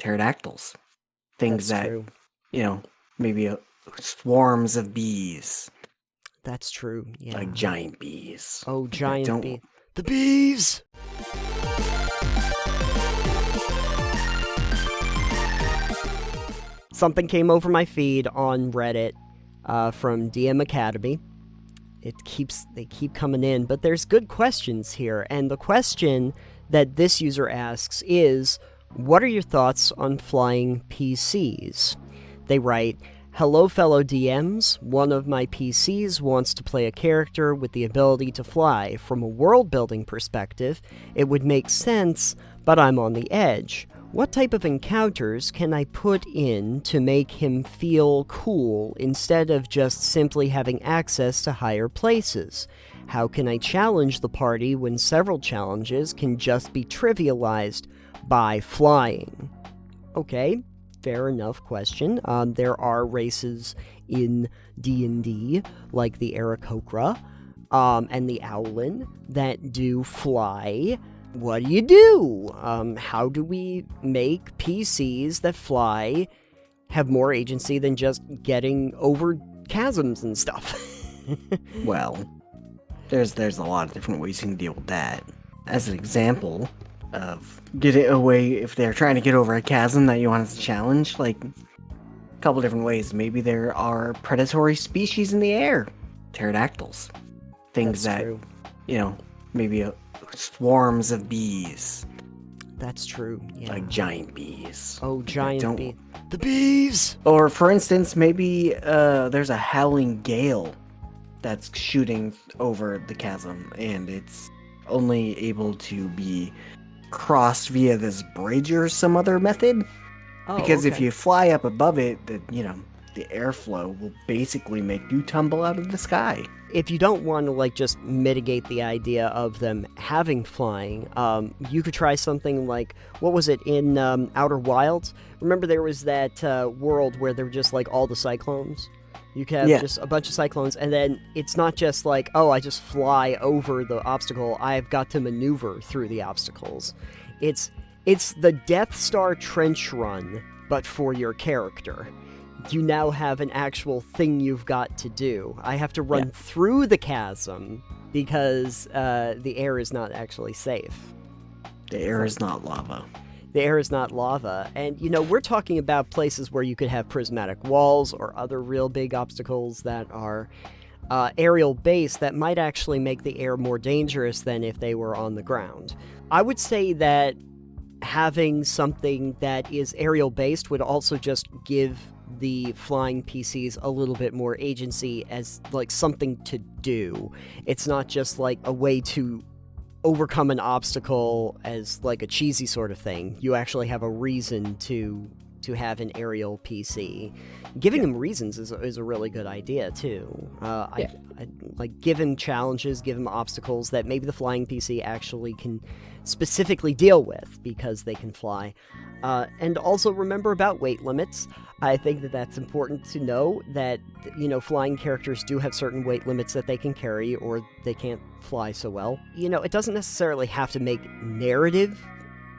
pterodactyls. Things That's that, true. you know, maybe swarms of bees, That's true, yeah. like giant bees. Oh, That giant don't. bee. The bees! Something came over my feed on Reddit from DM Academy. They keep coming in, but there's good questions here. And the question that this user asks is, what are your thoughts on flying PCs? They write, hello fellow DMs, one of my PCs wants to play a character with the ability to fly. From a world building perspective, it would make sense, but I'm on the edge. What type of encounters can I put in to make him feel cool instead of just simply having access to higher places? How can I challenge the party when several challenges can just be trivialized by flying? Okay, fair enough question. There are races in D&D, like the Aarakocra and the Owlin, that do fly. What do you do? How do we make PCs that fly have more agency than just getting over chasms and stuff? Well, there's a lot of different ways you can deal with that. As an example of getting away, if they're trying to get over a chasm that you want to challenge, like a couple different ways. Maybe there are predatory species in the air, pterodactyls. Things That's that, true. Maybe swarms of bees, That's true, yeah. like giant bees. Oh, giant don't- bee. The bees! Or, for instance, maybe there's a howling gale that's shooting over the chasm, and it's only able to be crossed via this bridge or some other method. Oh, Because if okay. you fly up above it, the airflow will basically make you tumble out of the sky. If you don't want to just mitigate the idea of them having flying, you could try something like, what was it in Outer Wilds? Remember there was that world where there were just all the cyclones? You could have just a bunch of cyclones, and then it's not just oh, I just fly over the obstacle. I've got to maneuver through the obstacles. It's the Death Star trench run, but for your character. You now have an actual thing you've got to do. I have to run through the chasm because the air is not actually safe. The air is not lava. The air is not lava. And, we're talking about places where you could have prismatic walls or other real big obstacles that are aerial based that might actually make the air more dangerous than if they were on the ground. I would say that having something that is aerial based would also just give the flying PCs a little bit more agency as something to do. It's not just a way to overcome an obstacle as a cheesy sort of thing. You actually have a reason to have an aerial PC. Giving them reasons is a really good idea too. I give him challenges, give him obstacles that maybe the flying PC actually can specifically deal with because they can fly. And also remember about weight limits. I think that that's important to know that, flying characters do have certain weight limits that they can carry or they can't fly so well. It doesn't necessarily have to make narrative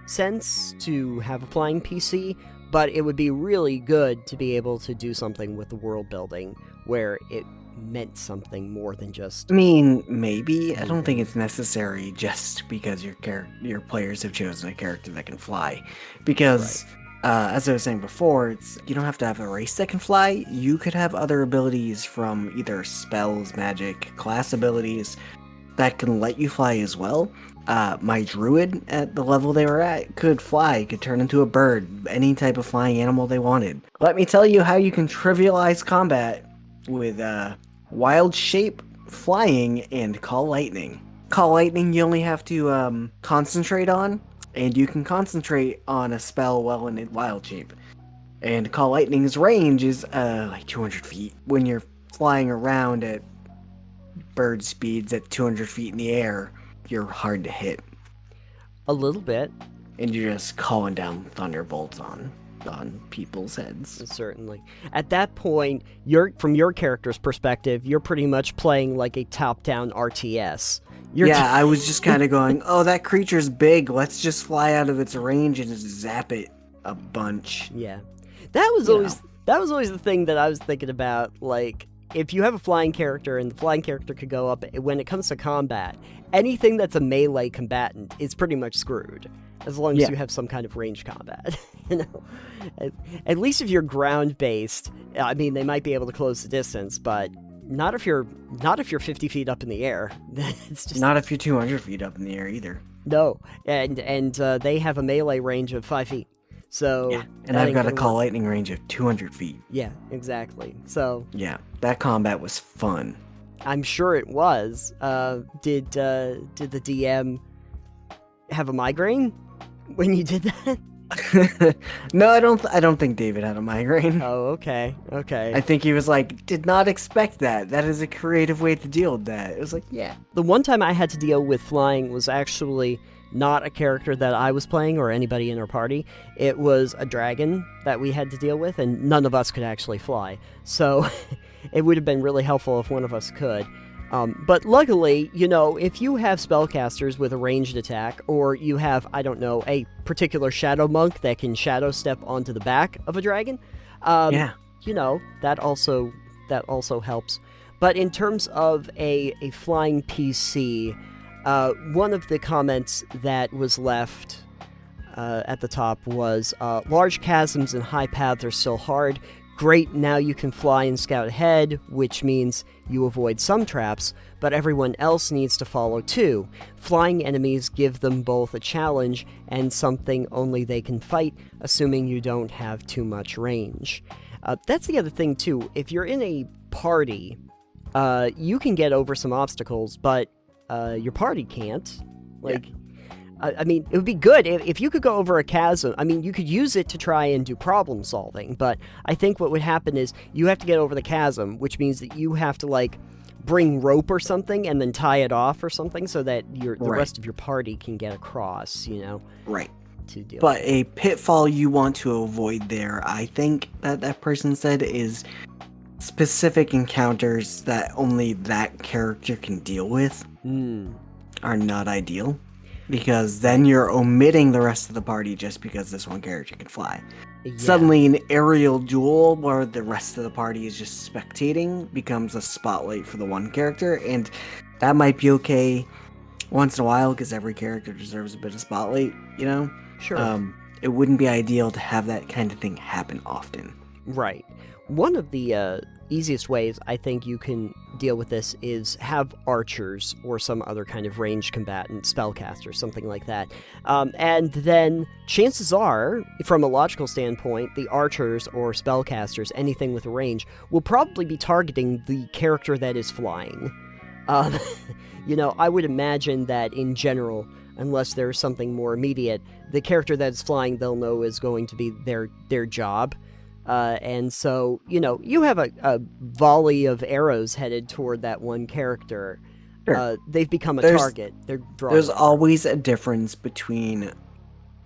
sense to have a flying PC, but it would be really good to be able to do something with the world building where it meant something more than just... I mean, maybe. I don't think it's necessary just because your players have chosen a character that can fly. Because, as I was saying before, you don't have to have a race that can fly. You could have other abilities from either spells, magic, class abilities that can let you fly as well. My druid, at the level they were at, could fly, could turn into a bird, any type of flying animal they wanted. Let me tell you how you can trivialize combat with wild shape, flying, and call lightning. Call lightning you only have to concentrate on, and you can concentrate on a spell while in wild shape. And call lightning's range is 200 feet. When you're flying around at bird speeds at 200 feet in the air, you're hard to hit. A little bit. And you're just calling down thunderbolts on people's heads. Certainly. At that point, from your character's perspective, you're pretty much playing like a top-down RTS. I was just kind of going, oh, that creature's big, let's just fly out of its range and just zap it. a bunch. Yeah. That was always the thing that I was thinking about. Like, if you have a flying character and the flying character could go up, when it comes to combat, anything that's a melee combatant is pretty much screwed. As long as you have some kind of range combat, you know. At least if you're ground based, I mean, they might be able to close the distance, but not if you're 50 feet up in the air. It's just not if you're 200 feet up in the air either. No, and they have a melee range of 5 feet. So yeah, and I've got a call lightning range of 200 feet. Yeah, exactly. So yeah, that combat was fun. I'm sure it was. Did the DM have a migraine when you did that? No, I don't think David had a migraine. Oh, okay. I think he was like, did not expect that. That is a creative way to deal with that. It was like, yeah. The one time I had to deal with flying was actually not a character that I was playing or anybody in our party. It was a dragon that we had to deal with, and none of us could actually fly. So it would have been really helpful if one of us could. But luckily, you know, if you have spellcasters with a ranged attack, or you have, I don't know, a particular shadow monk that can shadow step onto the back of a dragon, you know, that also helps. But in terms of a flying PC, one of the comments that was left at the top was, large chasms and high paths are still hard. Great, now you can fly and scout ahead, which means you avoid some traps, but everyone else needs to follow too. Flying enemies give them both a challenge and something only they can fight, assuming you don't have too much range. That's the other thing too. If you're in a party, you can get over some obstacles, but your party can't. Like, yeah. I mean, it would be good if you could go over a chasm. I mean, you could use it to try and do problem solving, but I think what would happen is you have to get over the chasm, which means that you have to, like, bring rope or something and then tie it off or something so that the rest of your party can get across, you know? Right. To deal but a pitfall you want to avoid there, I think that person said, is specific encounters that only that character can deal with are not ideal. Because then you're omitting the rest of the party just because this one character can fly. Yeah. Suddenly an aerial duel where the rest of the party is just spectating becomes a spotlight for the one character, and that might be okay once in a while because every character deserves a bit of spotlight, you know? Sure. It wouldn't be ideal to have that kind of thing happen often. Right. One of the easiest ways I think you can deal with this is have archers or some other kind of ranged combatant, spellcaster, something like that. And then chances are, from a logical standpoint, the archers or spellcasters, anything with a range, will probably be targeting the character that is flying. You know, I would imagine that in general, unless there's something more immediate, the character that's flying they'll know is going to be their job. And so, you know, you have a volley of arrows headed toward that one character. Sure. They've become a target. There's always a difference between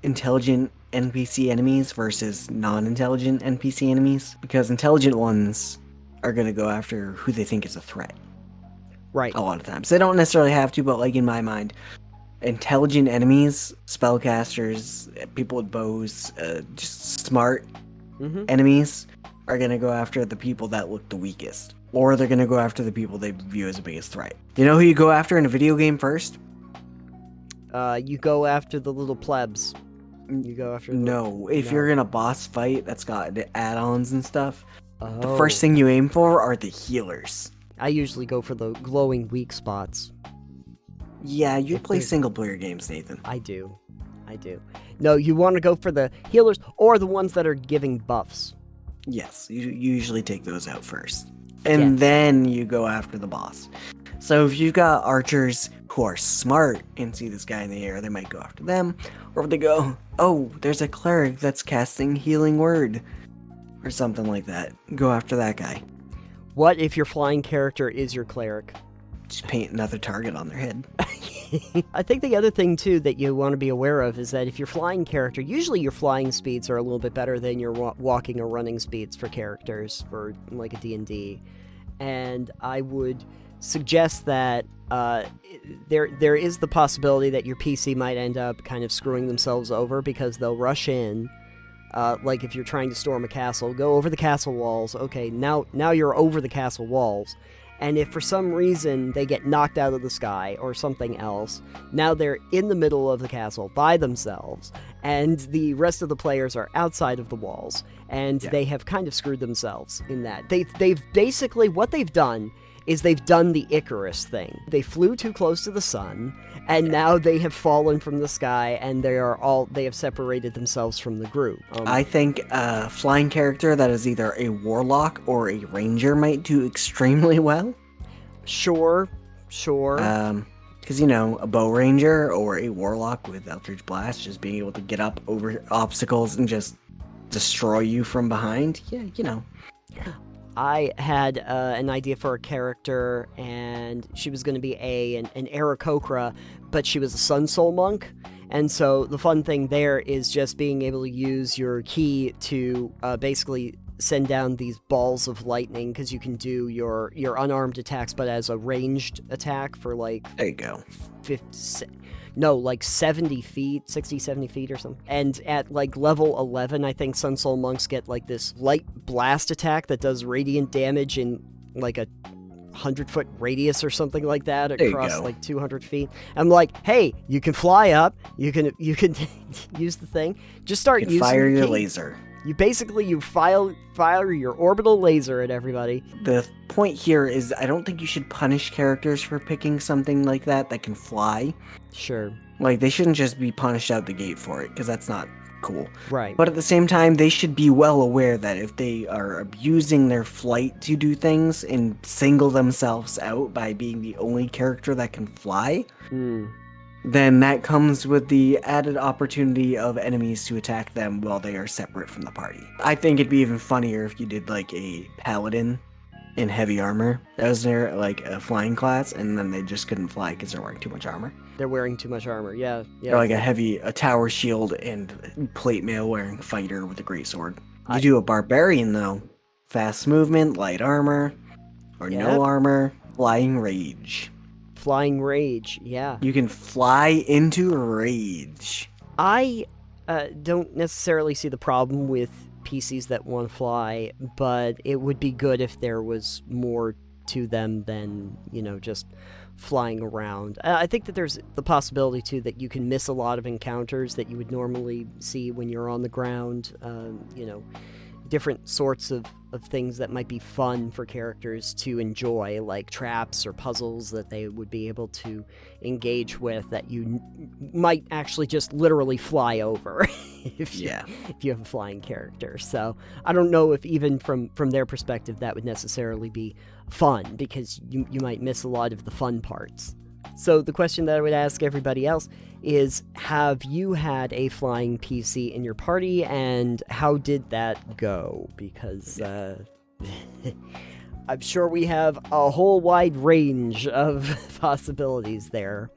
intelligent NPC enemies versus non-intelligent NPC enemies, because intelligent ones are going to go after who they think is a threat. Right. A lot of times. They don't necessarily have to, but like in my mind, intelligent enemies, spellcasters, people with bows, just smart enemies are going to go after the people that look the weakest, or they're going to go after the people they view as the biggest threat. You know who you go after in a video game first? You go after the little plebs. You go after if you're in a boss fight that's got the add-ons and stuff, the first thing you aim for are the healers. I usually go for the glowing weak spots. Yeah, you play single-player games, Nathan. I do. No, you want to go for the healers or the ones that are giving buffs. Yes, you usually take those out first. And then you go after the boss. So if you've got archers who are smart and see this guy in the air, they might go after them. Or if they go, oh, there's a cleric that's casting Healing Word. Or something like that. Go after that guy. What if your flying character is your cleric? Just paint another target on their head. I think the other thing, too, that you want to be aware of is that if you're flying character, usually your flying speeds are a little bit better than your walking or running speeds for characters for, like, a D&D. And I would suggest that there is the possibility that your PC might end up kind of screwing themselves over because they'll rush in, Like if you're trying to storm a castle, go over the castle walls. Okay, now you're over the castle walls. And if for some reason they get knocked out of the sky or something else, now they're in the middle of the castle by themselves, and the rest of the players are outside of the walls, and they have kind of screwed themselves in that. They've basically, what they've done is they've done the Icarus thing. They flew too close to the sun, and now they have fallen from the sky, and they have separated themselves from the group. I think a flying character that is either a warlock or a ranger might do extremely well. Sure. Because, a bow ranger or a warlock with Eldritch Blast, just being able to get up over obstacles and just destroy you from behind, I had an idea for a character, and she was going to be an Aarakocra, but she was a Sun Soul monk. And so the fun thing there is just being able to use your ki to basically send down these balls of lightning, because you can do your unarmed attacks, but as a ranged attack for There you go. 70 feet, 60, 70 feet or something. And at level 11, I think Sun Soul monks get this light blast attack that does radiant damage in a 100-foot radius or something like that across 200 feet. I'm like, hey, you can fly up, you can use the thing. Just start using fire your laser. You fire your orbital laser at everybody. The point here is I don't think you should punish characters for picking something like that can fly. Sure. They shouldn't just be punished out the gate for it, because that's not cool. Right. But at the same time, they should be well aware that if they are abusing their flight to do things and single themselves out by being the only character that can fly, then that comes with the added opportunity of enemies to attack them while they are separate from the party. I think it'd be even funnier if you did a paladin in heavy armor that was near a flying class, and then they just couldn't fly because they're wearing too much armor. They're wearing too much armor, yeah. Or a tower shield and plate mail wearing fighter with a great sword. You do a barbarian though, fast movement, light armor, or no armor, flying rage. Flying rage, yeah. You can fly into rage. I don't necessarily see the problem with PCs that want to fly, but it would be good if there was more to them than, just flying around. I think that there's the possibility, too, that you can miss a lot of encounters that you would normally see when you're on the ground, different sorts of things that might be fun for characters to enjoy, like traps or puzzles that they would be able to engage with that you might actually just literally fly over if you have a flying character. So I don't know if even from their perspective that would necessarily be fun, because you might miss a lot of the fun parts. So the question that I would ask everybody else is, have you had a flying PC in your party, and how did that go? Because I'm sure we have a whole wide range of possibilities there.